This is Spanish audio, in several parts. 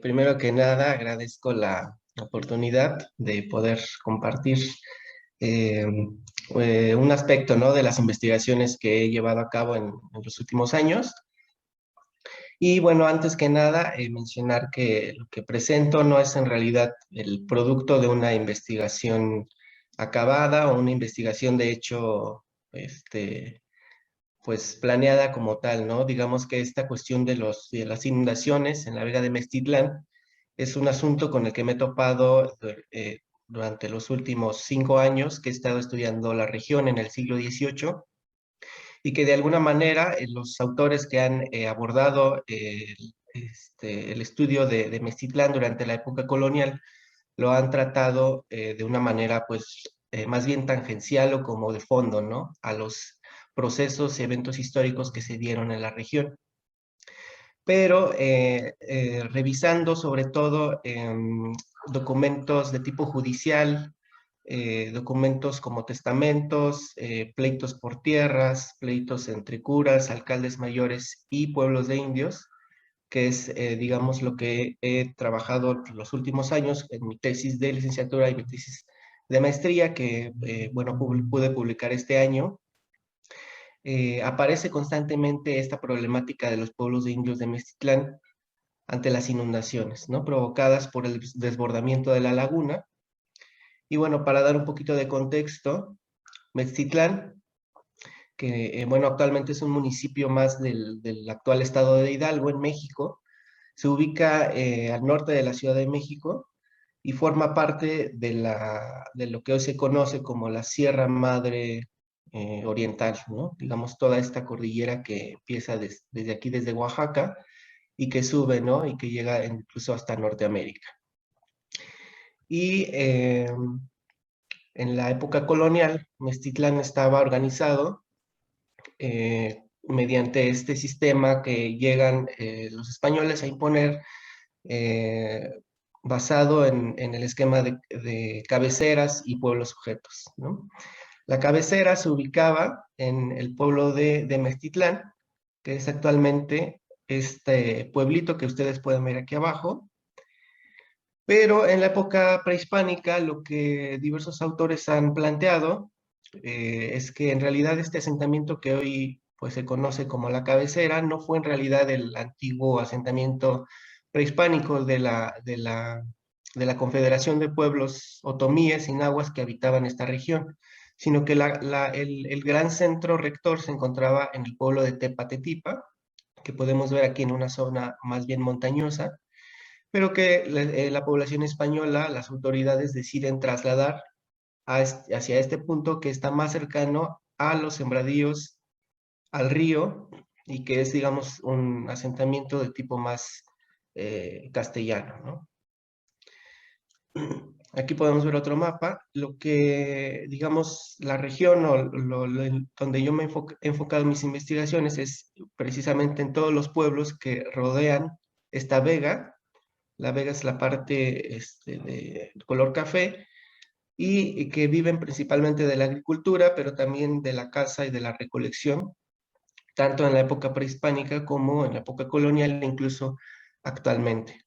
Primero que nada, agradezco la oportunidad de poder compartir eh, un aspecto, ¿no?, de las investigaciones que he llevado a cabo en los últimos años. Y bueno, antes que nada, mencionar que lo que presento no es en realidad el producto de una investigación acabada o una investigación de hecho, pues planeada como tal, ¿no? Digamos que esta cuestión de las inundaciones en la vega de Meztitlán es un asunto con el que me he topado durante los últimos 5 años que he estado estudiando la región en el siglo XVIII y que de alguna manera los autores que han abordado el estudio de Meztitlán durante la época colonial lo han tratado de una manera pues más bien tangencial o como de fondo, ¿no?, a los procesos y eventos históricos que se dieron en la región. Pero revisando sobre todo documentos de tipo judicial, documentos como testamentos, pleitos por tierras, pleitos entre curas, alcaldes mayores y pueblos de indios, que es, digamos, lo que he trabajado los últimos años en mi tesis de licenciatura y mi tesis de maestría, que, bueno, pude publicar este año. Aparece constantemente esta problemática de los pueblos de indios de Meztitlán ante las inundaciones, ¿no?, provocadas por el desbordamiento de la laguna. Y bueno, para dar un poquito de contexto, Meztitlán, que bueno, actualmente es un municipio más del actual estado de Hidalgo, en México, se ubica al norte de la Ciudad de México y forma parte de lo que hoy se conoce como la Sierra Madre Oriental, ¿no? Digamos, toda esta cordillera que empieza desde aquí, desde Oaxaca, y que sube, ¿no?, y que llega incluso hasta Norteamérica. Y en la época colonial, Meztitlán estaba organizado mediante este sistema que llegan los españoles a imponer, eh, basado en el esquema de cabeceras y pueblos sujetos, ¿no? La cabecera se ubicaba en el pueblo de Meztitlán, que es actualmente este pueblito que ustedes pueden ver aquí abajo, pero en la época prehispánica lo que diversos autores han planteado es que en realidad este asentamiento que hoy pues se conoce como la cabecera no fue en realidad el antiguo asentamiento prehispánico de la Confederación de Pueblos Otomíes y Nahuas que habitaban esta región, sino que el gran centro rector se encontraba en el pueblo de Tepatetipa, que podemos ver aquí en una zona más bien montañosa, pero que la población española, las autoridades deciden trasladar hacia este punto que está más cercano a los sembradíos, al río, y que es, digamos, un asentamiento de tipo más castellano, ¿no? Aquí podemos ver otro mapa. Lo que, digamos, la región o donde yo me he enfocado mis investigaciones es precisamente en todos los pueblos que rodean esta vega. La vega es la parte de color café y que viven principalmente de la agricultura, pero también de la caza y de la recolección, tanto en la época prehispánica como en la época colonial e incluso actualmente.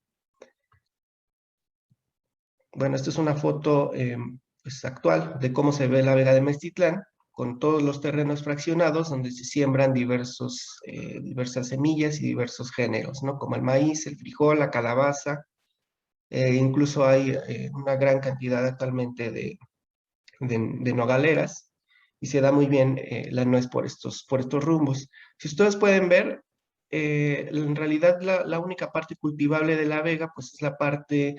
Bueno, esta es una foto pues, actual de cómo se ve la vega de Meztitlán, con todos los terrenos fraccionados donde se siembran diversas semillas y diversos géneros, ¿no?, como el maíz, el frijol, la calabaza. Incluso hay una gran cantidad actualmente de nogaleras y se da muy bien la nuez por estos rumbos. Si ustedes pueden ver, en realidad la única parte cultivable de La Vega, pues es la parte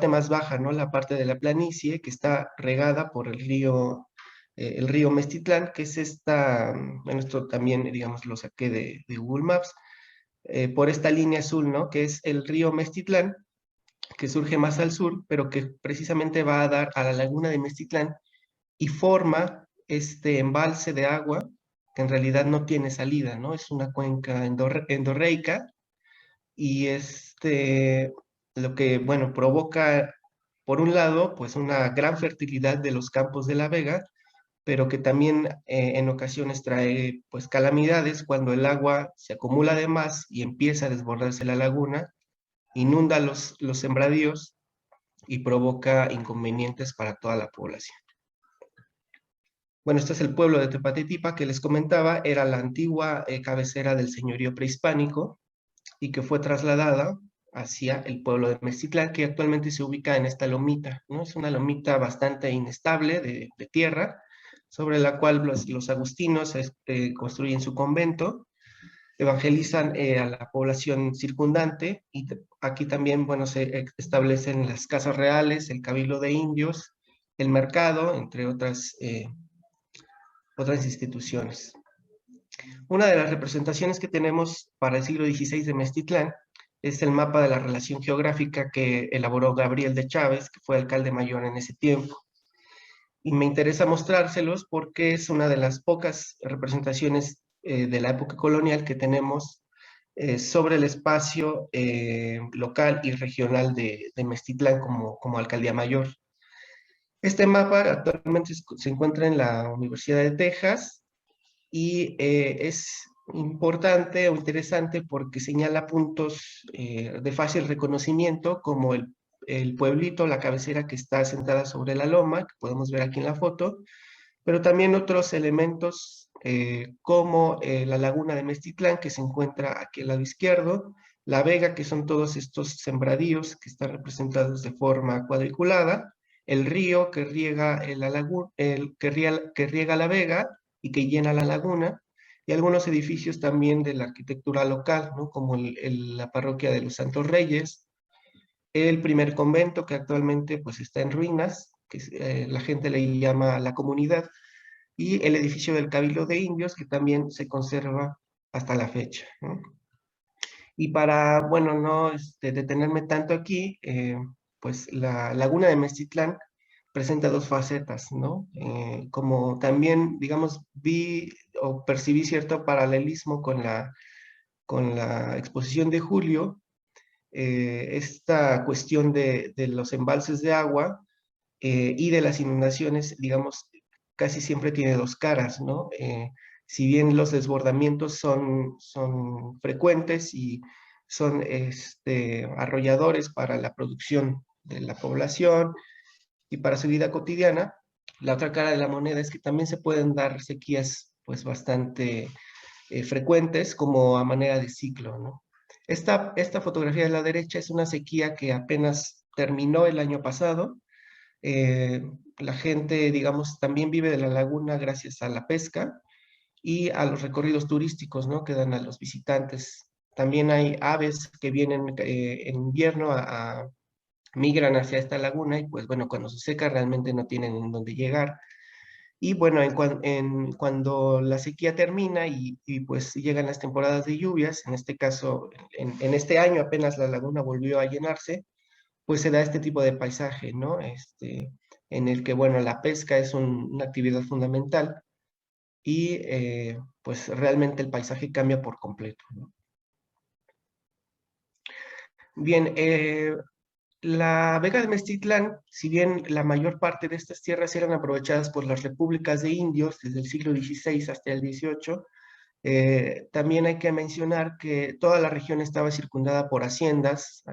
más baja, ¿no? La parte de la planicie que está regada por el río Mestitlán, que es bueno, esto también, digamos, lo saqué de Google Maps, por esta línea azul, ¿no? Que es el río Mestitlán, que surge más al sur, pero que precisamente va a dar a la laguna de Mestitlán y forma este embalse de agua que en realidad no tiene salida, ¿no? Es una cuenca endorreica y lo que, bueno, provoca, por un lado, pues una gran fertilidad de los campos de La Vega, pero que también en ocasiones trae, pues, calamidades cuando el agua se acumula de más y empieza a desbordarse la laguna, inunda los sembradíos y provoca inconvenientes para toda la población. Bueno, este es el pueblo de Tepatetipa que les comentaba, era la antigua cabecera del señorío prehispánico y que fue trasladada hacia el pueblo de Mexitlán, que actualmente se ubica en esta lomita, ¿no? Es una lomita bastante inestable de tierra, sobre la cual los agustinos construyen su convento, evangelizan a la población circundante y aquí también, bueno, se establecen las casas reales, el cabildo de indios, el mercado, entre otras instituciones. Una de las representaciones que tenemos para el siglo XVI de Mestitlán es el mapa de la relación geográfica que elaboró Gabriel de Chávez, que fue alcalde mayor en ese tiempo. Y me interesa mostrárselos porque es una de las pocas representaciones de la época colonial que tenemos sobre el espacio local y regional de Mestitlán como alcaldía mayor. Este mapa actualmente se encuentra en la Universidad de Texas y es importante o interesante porque señala puntos de fácil reconocimiento como el pueblito, la cabecera que está sentada sobre la loma, que podemos ver aquí en la foto, pero también otros elementos como la laguna de Mestitlán, que se encuentra aquí al lado izquierdo, la vega, que son todos estos sembradíos que están representados de forma cuadriculada, el río que riega que riega la vega y que llena la laguna, y algunos edificios también de la arquitectura local, ¿no? Como la parroquia de los Santos Reyes, el primer convento que actualmente pues está en ruinas, que la gente le llama la comunidad, y el edificio del Cabildo de Indios, que también se conserva hasta la fecha, ¿no? Y para, bueno, no detenerme tanto aquí, pues la laguna de Mestitlán presenta dos facetas, ¿no? Como también, digamos, vi o percibí cierto paralelismo con la exposición de Julio, esta cuestión de los embalses de agua y de las inundaciones, digamos, casi siempre tiene dos caras, ¿no? Si bien los desbordamientos son frecuentes y son arrolladores para la producción de la población y para su vida cotidiana, la otra cara de la moneda es que también se pueden dar sequías pues bastante frecuentes como a manera de ciclo, ¿no? Esta fotografía de la derecha es una sequía que apenas terminó el año pasado. eh, la gente, digamos, también vive de la laguna gracias a la pesca y a los recorridos turísticos, ¿no? Que dan a los visitantes. También hay aves que vienen en invierno migran hacia esta laguna y pues bueno, cuando se seca realmente no tienen en dónde llegar. Y bueno, cuando la sequía termina pues llegan las temporadas de lluvias, en este caso, en este año apenas la laguna volvió a llenarse, pues se da este tipo de paisaje, ¿no? En el que, bueno, la pesca es una actividad fundamental y pues realmente el paisaje cambia por completo, ¿no? Bien, la Vega de Mestitlán, si bien la mayor parte de estas tierras eran aprovechadas por las repúblicas de indios desde el siglo XVI hasta el XVIII, también hay que mencionar que toda la región estaba circundada por haciendas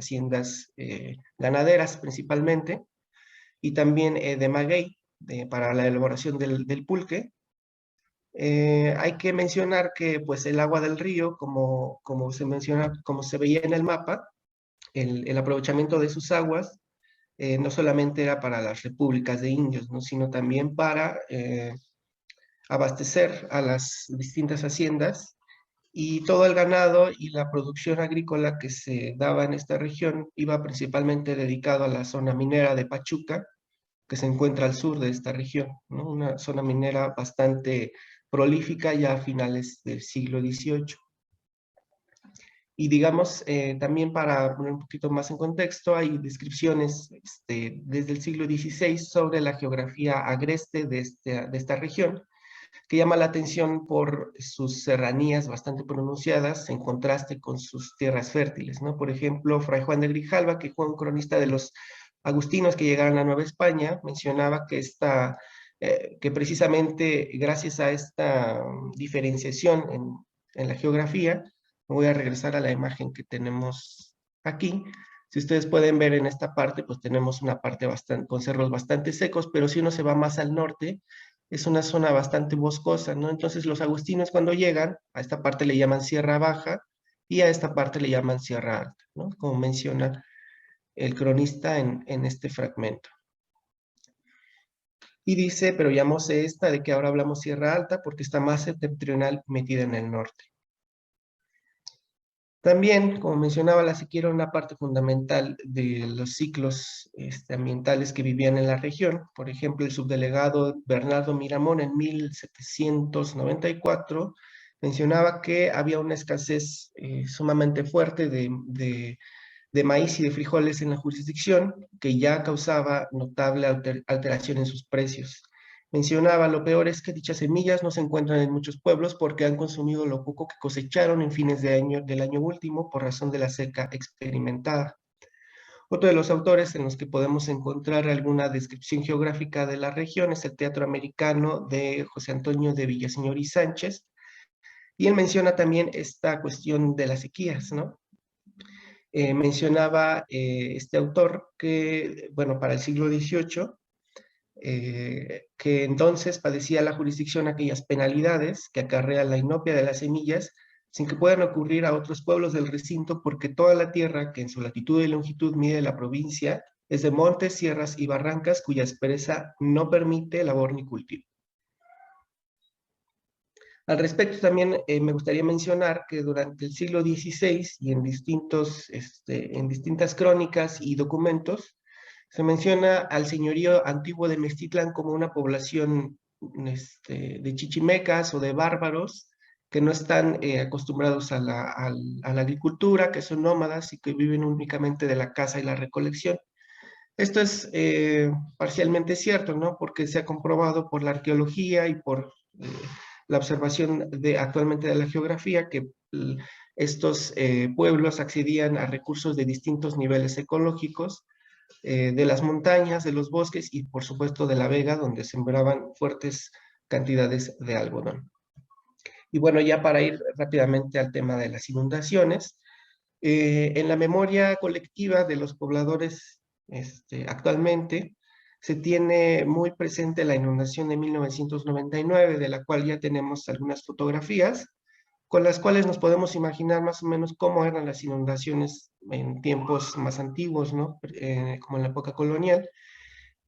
ganaderas principalmente, y también de maguey para la elaboración del pulque. Hay que mencionar que pues el agua del río, como se menciona, como se veía en el mapa, el aprovechamiento de sus aguas no solamente era para las repúblicas de indios, ¿no? Sino también para abastecer a las distintas haciendas y todo el ganado y la producción agrícola que se daba en esta región iba principalmente dedicado a la zona minera de Pachuca, que se encuentra al sur de esta región, ¿no? Una zona minera bastante prolífica ya a finales del siglo XVIII. Y digamos, también para poner un poquito más en contexto, hay descripciones desde el siglo XVI sobre la geografía agreste de esta región, que llama la atención por sus serranías bastante pronunciadas en contraste con sus tierras fértiles, ¿no? Por ejemplo, Fray Juan de Grijalva, que fue un cronista de los agustinos que llegaron a Nueva España, mencionaba que que precisamente gracias a esta diferenciación en la geografía, voy a regresar a la imagen que tenemos aquí. Si ustedes pueden ver en esta parte, pues tenemos una parte bastante, con cerros bastante secos, pero si uno se va más al norte, es una zona bastante boscosa, ¿no? Entonces los agustinos cuando llegan, a esta parte le llaman Sierra Baja y a esta parte le llaman Sierra Alta, ¿no? Como menciona el cronista en este fragmento. Y dice, pero llamóse esta de que ahora hablamos Sierra Alta porque está más septentrional metida en el norte. También, como mencionaba, la sequía era una parte fundamental de los ciclos ambientales que vivían en la región. Por ejemplo, el subdelegado Bernardo Miramón en 1794 mencionaba que había una escasez sumamente fuerte de maíz y de frijoles en la jurisdicción que ya causaba notable alteración en sus precios. Mencionaba, lo peor es que dichas semillas no se encuentran en muchos pueblos porque han consumido lo poco que cosecharon en fines del año último por razón de la seca experimentada. Otro de los autores en los que podemos encontrar alguna descripción geográfica de la región es el Teatro Americano de José Antonio de Villaseñor y Sánchez, y él menciona también esta cuestión de las sequías, ¿no? Mencionaba este autor que, bueno, para el siglo XVIII, que entonces padecía la jurisdicción aquellas penalidades que acarrea la inopia de las semillas, sin que puedan ocurrir a otros pueblos del recinto, porque toda la tierra que en su latitud y longitud mide la provincia es de montes, sierras y barrancas, cuya aspereza no permite labor ni cultivo. Al respecto, también me gustaría mencionar que durante el siglo XVI y en distintas crónicas y documentos, se menciona al señorío antiguo de Meztitlán como una población de chichimecas o de bárbaros que no están acostumbrados a la agricultura, que son nómadas y que viven únicamente de la caza y la recolección. Esto es parcialmente cierto, ¿no? Porque se ha comprobado por la arqueología y por la observación actualmente de la geografía que estos pueblos accedían a recursos de distintos niveles ecológicos, de las montañas, de los bosques y por supuesto de la vega, donde sembraban fuertes cantidades de algodón. Y bueno, ya para ir rápidamente al tema de las inundaciones, en la memoria colectiva de los pobladores actualmente se tiene muy presente la inundación de 1999, de la cual ya tenemos algunas fotografías, con las cuales nos podemos imaginar más o menos cómo eran las inundaciones en tiempos más antiguos, ¿no? Como en la época colonial.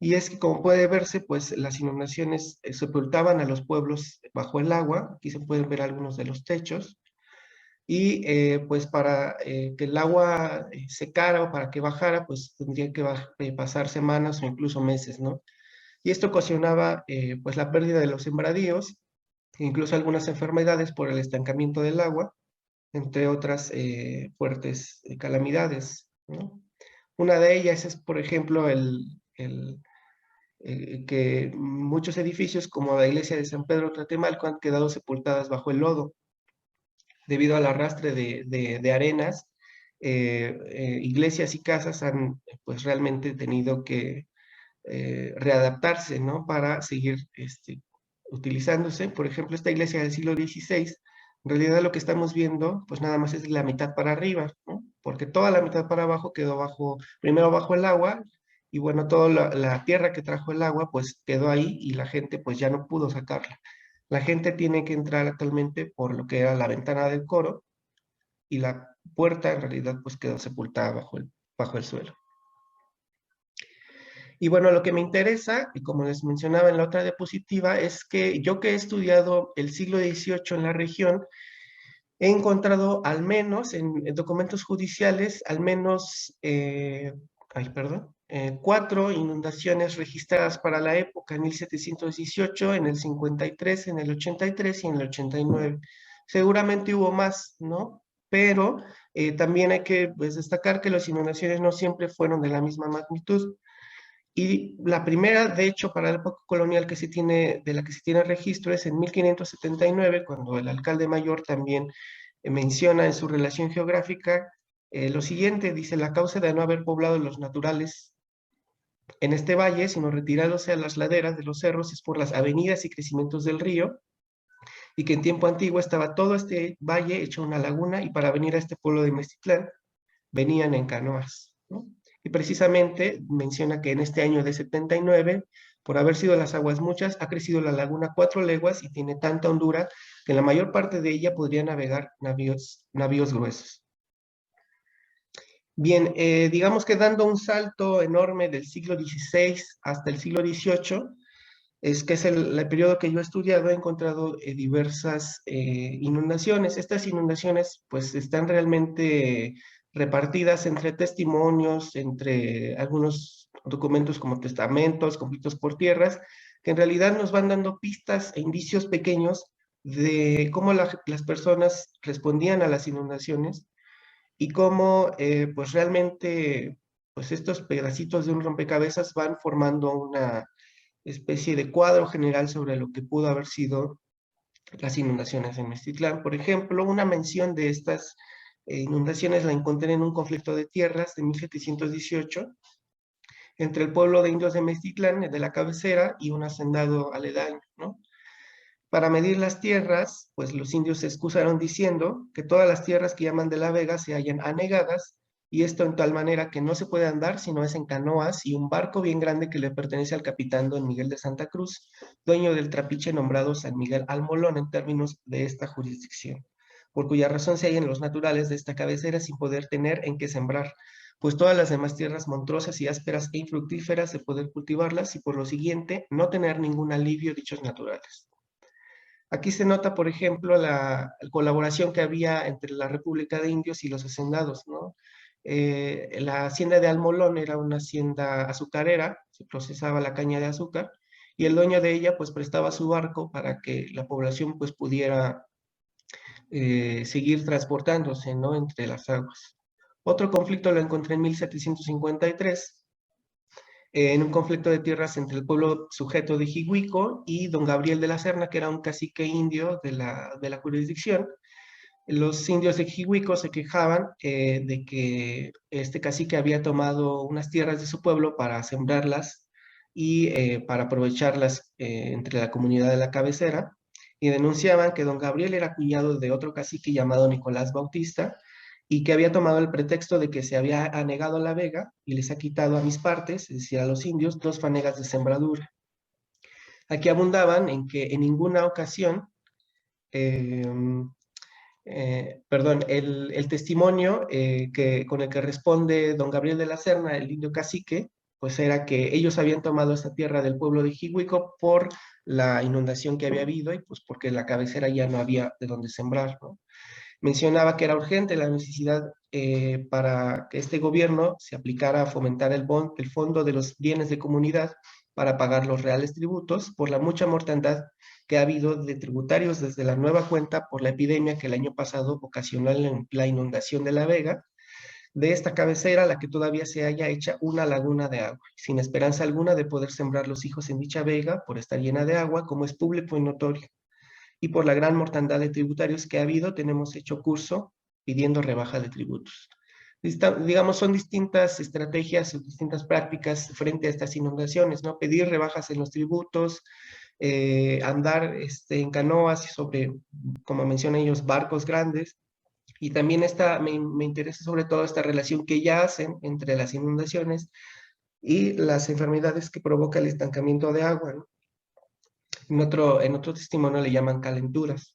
Y es que, como puede verse, pues las inundaciones sepultaban a los pueblos bajo el agua. Aquí se pueden ver algunos de los techos. Y pues para que el agua secara o para que bajara, pues tendría que pasar semanas o incluso meses, ¿no? Y esto ocasionaba pues la pérdida de los sembradíos, e incluso algunas enfermedades por el estancamiento del agua, entre otras fuertes calamidades, ¿no? Una de ellas es, por ejemplo, que muchos edificios, como la iglesia de San Pedro Tlatemalco, han quedado sepultadas bajo el lodo debido al arrastre de arenas. Iglesias y casas han pues realmente tenido que readaptarse, ¿no? Para seguir utilizándose. Por ejemplo, esta iglesia del siglo XVI, en realidad lo que estamos viendo, pues nada más es la mitad para arriba, ¿no? Porque toda la mitad para abajo quedó primero bajo el agua, y bueno, toda la tierra que trajo el agua, pues quedó ahí y la gente pues ya no pudo sacarla. La gente tiene que entrar actualmente por lo que era la ventana del coro, y la puerta en realidad pues quedó sepultada bajo el suelo. Y bueno, lo que me interesa, y como les mencionaba en la otra diapositiva, es que yo que he estudiado el siglo XVIII en la región, he encontrado al menos en documentos judiciales, al menos, perdón, 4 inundaciones registradas para la época, en 1718, en el 53, en el 83 y en el 89. Seguramente hubo más, ¿no? Pero también hay que pues, destacar que las inundaciones no siempre fueron de la misma magnitud. Y la primera, de hecho, para la época colonial que se tiene, de la que se tiene registro es en 1579, cuando el alcalde mayor también menciona en su relación geográfica lo siguiente, dice: la causa de no haber poblado los naturales en este valle, sino retirándose a las laderas de los cerros, es por las avenidas y crecimientos del río, y que en tiempo antiguo estaba todo este valle hecho una laguna, y para venir a este pueblo de Mestitlán venían en canoas, ¿no? Y precisamente menciona que en este año de 79, por haber sido las aguas muchas, ha crecido la laguna 4 leguas y tiene tanta hondura que en la mayor parte de ella podrían navegar navíos gruesos. Bien, digamos que dando un salto enorme del siglo XVI hasta el siglo XVIII, que es el periodo que yo he estudiado, he encontrado diversas inundaciones. Estas inundaciones pues están realmente repartidas entre testimonios, entre algunos documentos como testamentos, conflictos por tierras, que en realidad nos van dando pistas e indicios pequeños de cómo las personas respondían a las inundaciones y cómo pues realmente pues estos pedacitos de un rompecabezas van formando una especie de cuadro general sobre lo que pudo haber sido las inundaciones en Mestitlán. Por ejemplo, una mención de estas inundaciones la encontré en un conflicto de tierras de 1718 entre el pueblo de indios de Mestitlán, de la cabecera, y un hacendado aledaño, ¿no? Para medir las tierras, pues los indios se excusaron diciendo que todas las tierras que llaman de la Vega se hallan anegadas, y esto en tal manera que no se puede andar sino es en canoas y un barco bien grande que le pertenece al capitán don Miguel de Santa Cruz, dueño del trapiche nombrado San Miguel Almolón en términos de esta jurisdicción, por cuya razón se hallan los naturales de esta cabecera sin poder tener en qué sembrar, pues todas las demás tierras montuosas y ásperas e infructíferas de poder cultivarlas y por lo siguiente no tener ningún alivio dichos naturales. Aquí se nota, por ejemplo, la colaboración que había entre la República de Indios y los hacendados, ¿no? La hacienda de Almolón era una hacienda azucarera, se procesaba la caña de azúcar, y el dueño de ella pues prestaba su barco para que la población pues pudiera seguir transportándose, ¿no? Entre las aguas. Otro conflicto lo encontré en 1753, en un conflicto de tierras entre el pueblo sujeto de Jihuico y don Gabriel de la Serna, que era un cacique indio de la jurisdicción. Los indios de Jihuico se quejaban de que este cacique había tomado unas tierras de su pueblo para sembrarlas y para aprovecharlas entre la comunidad de la cabecera, y denunciaban que don Gabriel era cuñado de otro cacique llamado Nicolás Bautista, y que había tomado el pretexto de que se había anegado la vega y les ha quitado a mis partes, es decir, a los indios, 2 fanegas de sembradura. Aquí abundaban en que en ninguna ocasión, eh, perdón, el testimonio con el que responde don Gabriel de la Serna, el indio cacique, pues era que ellos habían tomado esta tierra del pueblo de Jihuico por la inundación que había habido y pues porque la cabecera ya no había de dónde sembrar, ¿no? Mencionaba que era urgente la necesidad para que este gobierno se aplicara a fomentar el fondo de los bienes de comunidad para pagar los reales tributos por la mucha mortandad que ha habido de tributarios desde la nueva cuenta por la epidemia que el año pasado ocasionó la inundación de la Vega, de esta cabecera, la que todavía se haya hecha una laguna de agua, sin esperanza alguna de poder sembrar los hijos en dicha vega por estar llena de agua, como es público y notorio, y por la gran mortandad de tributarios que ha habido, tenemos hecho curso pidiendo rebaja de tributos. Digamos, son distintas estrategias, distintas prácticas frente a estas inundaciones, ¿no? Pedir rebajas en los tributos, andar en canoas sobre, como mencionan ellos, barcos grandes, y también me interesa sobre todo esta relación que ya hacen entre las inundaciones y las enfermedades que provoca el estancamiento de agua, ¿no? En otro testimonio le llaman calenturas.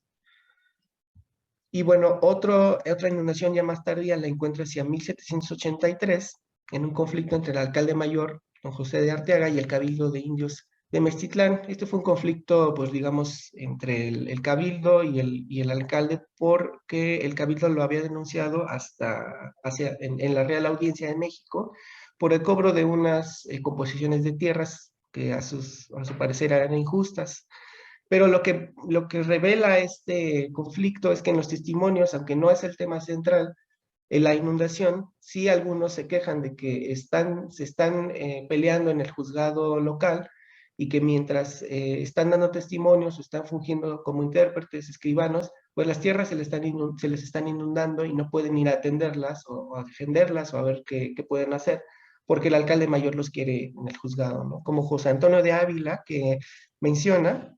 Y bueno, otra inundación ya más tardía la encuentro hacia 1783, en un conflicto entre el alcalde mayor, don José de Arteaga, y el cabildo de indios de Mextitlán. Este fue un conflicto, pues digamos, entre el cabildo y el alcalde, porque el cabildo lo había denunciado en la Real Audiencia de México por el cobro de unas composiciones de tierras que a su parecer eran injustas. Pero lo que revela este conflicto es que en los testimonios, aunque no es el tema central, en la inundación, sí algunos se quejan de que se están peleando en el juzgado local y que mientras están dando testimonios o están fungiendo como intérpretes, escribanos, pues las tierras se les están inundando y no pueden ir a atenderlas o a defenderlas o a ver qué pueden hacer, porque el alcalde mayor los quiere en el juzgado, ¿no? Como José Antonio de Ávila, que menciona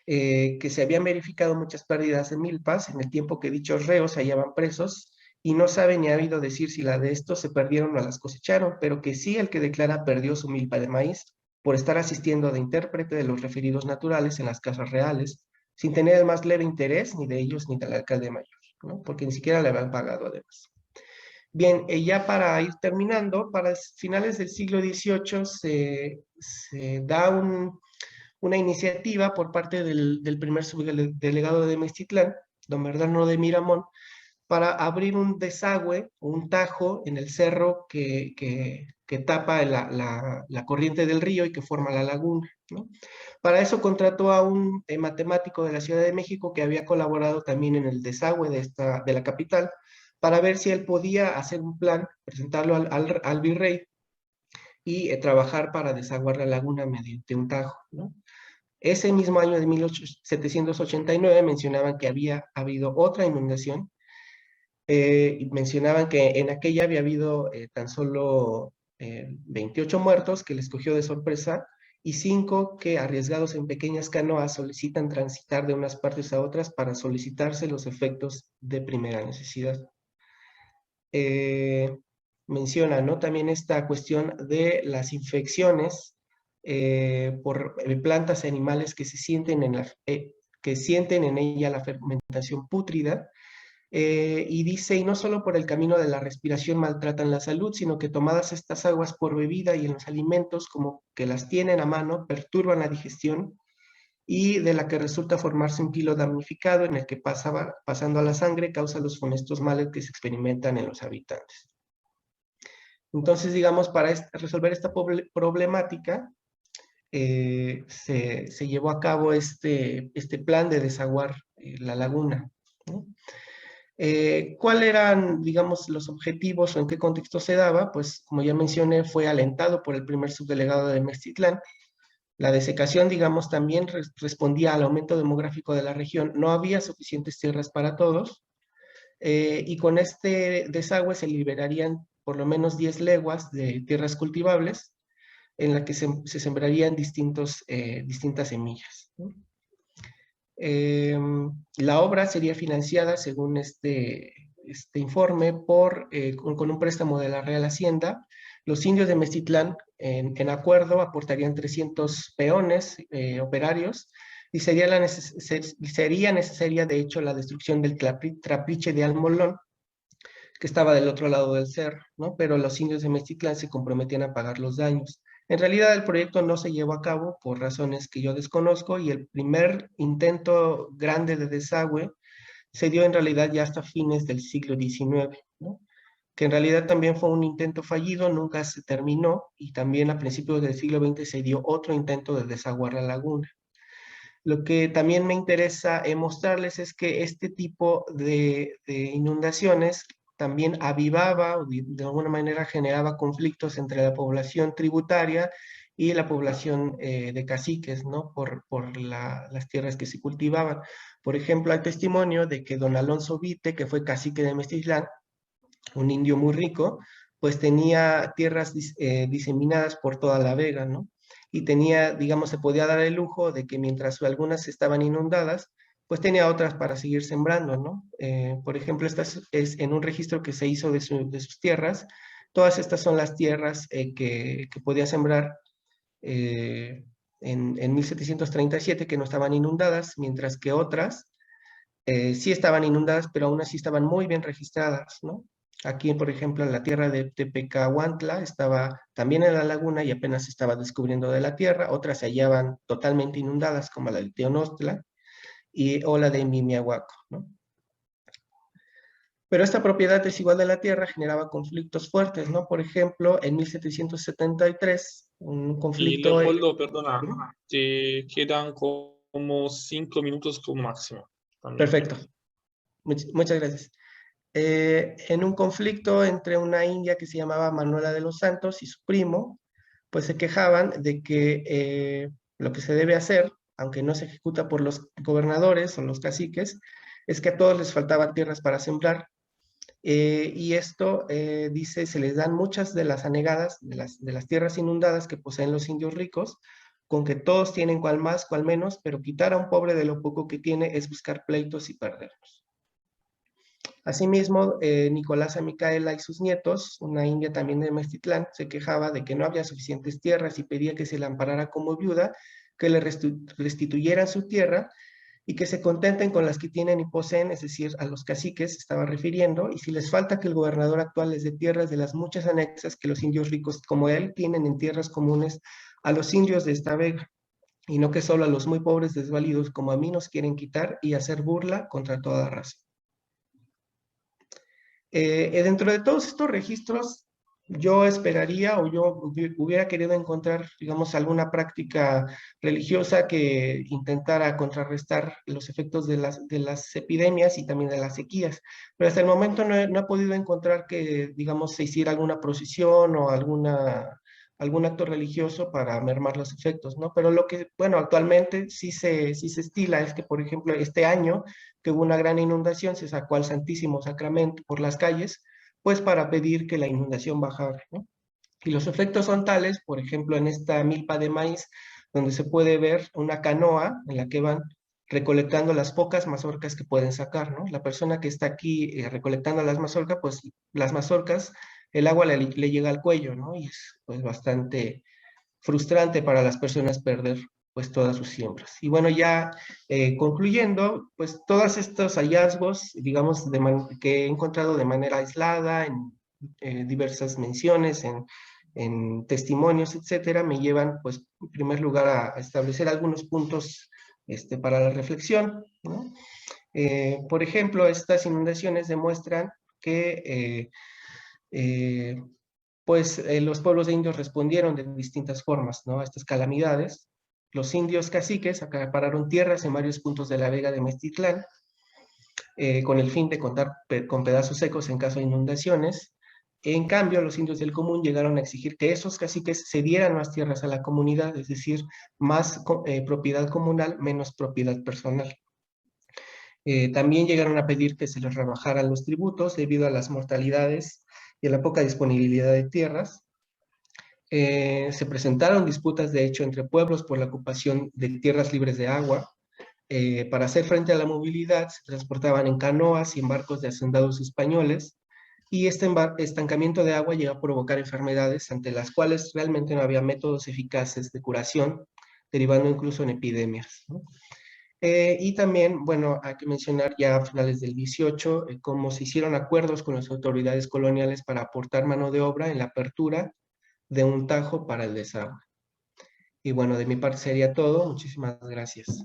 que se habían verificado muchas pérdidas de milpas en el tiempo que dichos reos se hallaban presos y no sabe ni ha habido decir si la de estos se perdieron o las cosecharon, pero que sí el que declara perdió su milpa de maíz por estar asistiendo de intérprete de los referidos naturales en las casas reales, sin tener el más leve interés ni de ellos ni del alcalde mayor, ¿no? Porque ni siquiera le habían pagado además. Bien, ya para ir terminando, para finales del siglo XVIII se da una iniciativa por parte del primer subdelegado de Mextitlán, don Bernardo de Miramón, para abrir un desagüe, un tajo en el cerro que tapa la corriente del río y que forma la laguna, ¿no? Para eso contrató a un matemático de la Ciudad de México que había colaborado también en el desagüe de la capital, para ver si él podía hacer un plan, presentarlo al virrey y trabajar para desaguar la laguna mediante un tajo, ¿no? Ese mismo año de 1789 mencionaban que había habido otra inundación y mencionaban que en aquella había habido tan solo 28 muertos que les cogió de sorpresa y 5 que arriesgados en pequeñas canoas solicitan transitar de unas partes a otras para solicitarse los efectos de primera necesidad. Eh, Menciona, ¿no? También esta cuestión de las infecciones por plantas y animales que se sienten que sienten en ella la fermentación pútrida, y dice, y no solo por el camino de la respiración maltratan la salud, sino que tomadas estas aguas por bebida y en los alimentos como que las tienen a mano, perturban la digestión y de la que resulta formarse un kilo damnificado en el que pasando a la sangre causa los funestos males que se experimentan en los habitantes. Entonces, digamos, para resolver esta problemática, se llevó a cabo este plan de desaguar la laguna, ¿no? ¿Cuál eran, digamos, los objetivos o en qué contexto se daba? Pues, como ya mencioné, fue alentado por el primer subdelegado de Mextitlán. La desecación, digamos, también respondía al aumento demográfico de la región. No había suficientes tierras para todos, y con este desagüe se liberarían por lo menos 10 leguas de tierras cultivables en la que se sembrarían distintas semillas, ¿no? La obra sería financiada, según este informe, con un préstamo de la Real Hacienda. Los indios de Mestitlán, en acuerdo, aportarían 300 peones operarios y sería necesaria, de hecho, la destrucción del trapiche de Almolón, que estaba del otro lado del cerro, ¿no? Pero los indios de Mestitlán se comprometían a pagar los daños. En realidad el proyecto no se llevó a cabo por razones que yo desconozco y el primer intento grande de desagüe se dio en realidad ya hasta fines del siglo XIX, ¿no? Que en realidad también fue un intento fallido, nunca se terminó y también a principios del siglo XX se dio otro intento de desaguar la laguna. Lo que también me interesa mostrarles es que este tipo de inundaciones también avivaba o de alguna manera generaba conflictos entre la población tributaria y la población de caciques, ¿no? Por las tierras que se cultivaban. Por ejemplo, hay testimonio de que don Alonso Vite, que fue cacique de Mestitlán, un indio muy rico, pues tenía tierras diseminadas por toda la vega, ¿no? Y tenía, digamos, se podía dar el lujo de que mientras algunas estaban inundadas, pues tenía otras para seguir sembrando, ¿no? Por ejemplo, esta es en un registro que se hizo de sus tierras. Todas estas son las tierras que podía sembrar en 1737, que no estaban inundadas, mientras que otras sí estaban inundadas, pero aún así estaban muy bien registradas, ¿no? Aquí, por ejemplo, en la tierra de Tepecahuantla estaba también en la laguna y apenas se estaba descubriendo de la tierra. Otras se hallaban totalmente inundadas, como la de Teonostla o la de Mimiahuaco, ¿no? Pero esta propiedad desigual de la tierra generaba conflictos fuertes, ¿no? Por ejemplo, en 1773, un Y conflicto... Leopoldo, perdona, ¿Sí? te quedan como 5 minutos como máximo. También. Perfecto, muchas gracias. En un conflicto entre una india que se llamaba Manuela de los Santos y su primo, pues se quejaban de que lo que se debe hacer, aunque no se ejecuta por los gobernadores o los caciques, es que a todos les faltaban tierras para sembrar. Y esto, dice, se les dan muchas de las anegadas, de las tierras inundadas que poseen los indios ricos, con que todos tienen cual más, cual menos, pero quitar a un pobre de lo poco que tiene es buscar pleitos y perderlos. Asimismo, Nicolasa Micaela y sus nietos, una india también de Mestitlán, se quejaba de que no había suficientes tierras y pedía que se le amparara como viuda, que le restituyeran su tierra y que se contenten con las que tienen y poseen, es decir, a los caciques, se estaba refiriendo, y si les falta que el gobernador actual les dé tierras de las muchas anexas que los indios ricos como él tienen en tierras comunes a los indios de esta vega, y no que solo a los muy pobres desvalidos como a mí nos quieren quitar y hacer burla contra toda raza. Dentro de todos estos registros, yo esperaría o yo hubiera querido encontrar, digamos, alguna práctica religiosa que intentara contrarrestar los efectos de las epidemias y también de las sequías. Pero hasta el momento no he podido encontrar que, digamos, se hiciera alguna procesión o algún acto religioso para mermar los efectos, ¿no? Pero lo que, bueno, actualmente sí se estila es que, por ejemplo, este año que hubo una gran inundación, se sacó al Santísimo Sacramento por las calles, pues para pedir que la inundación bajara, ¿no? Y los efectos son tales, por ejemplo, en esta milpa de maíz, donde se puede ver una canoa en la que van recolectando las pocas mazorcas que pueden sacar, ¿no? La persona que está aquí recolectando las mazorcas, pues las mazorcas, el agua le llega al cuello, ¿no? Y es pues bastante frustrante para las personas perder pues todas sus siembras. Y bueno, ya concluyendo, pues todos estos hallazgos, digamos, que he encontrado de manera aislada, en diversas menciones, en testimonios, etcétera, me llevan, pues, en primer lugar a establecer algunos puntos para la reflexión, ¿no? Por ejemplo, estas inundaciones demuestran que pues los pueblos de indios respondieron de distintas formas, ¿no?, a estas calamidades. Los indios caciques acapararon tierras en varios puntos de la vega de Mestitlán, con el fin de contar con pedazos secos en caso de inundaciones. En cambio, los indios del común llegaron a exigir que esos caciques cedieran más tierras a la comunidad, es decir, más propiedad comunal, menos propiedad personal. También llegaron a pedir que se les rebajaran los tributos debido a las mortalidades y a la poca disponibilidad de tierras. Se presentaron disputas, de hecho, entre pueblos por la ocupación de tierras libres de agua. Para hacer frente a la movilidad, se transportaban en canoas y en barcos de hacendados españoles, y este estancamiento de agua llegó a provocar enfermedades ante las cuales realmente no había métodos eficaces de curación, derivando incluso en epidemias, ¿no? Y también, bueno, hay que mencionar ya a finales del 18, cómo se hicieron acuerdos con las autoridades coloniales para aportar mano de obra en la apertura de un tajo para el desagüe. Y bueno, de mi parte sería todo. Muchísimas gracias.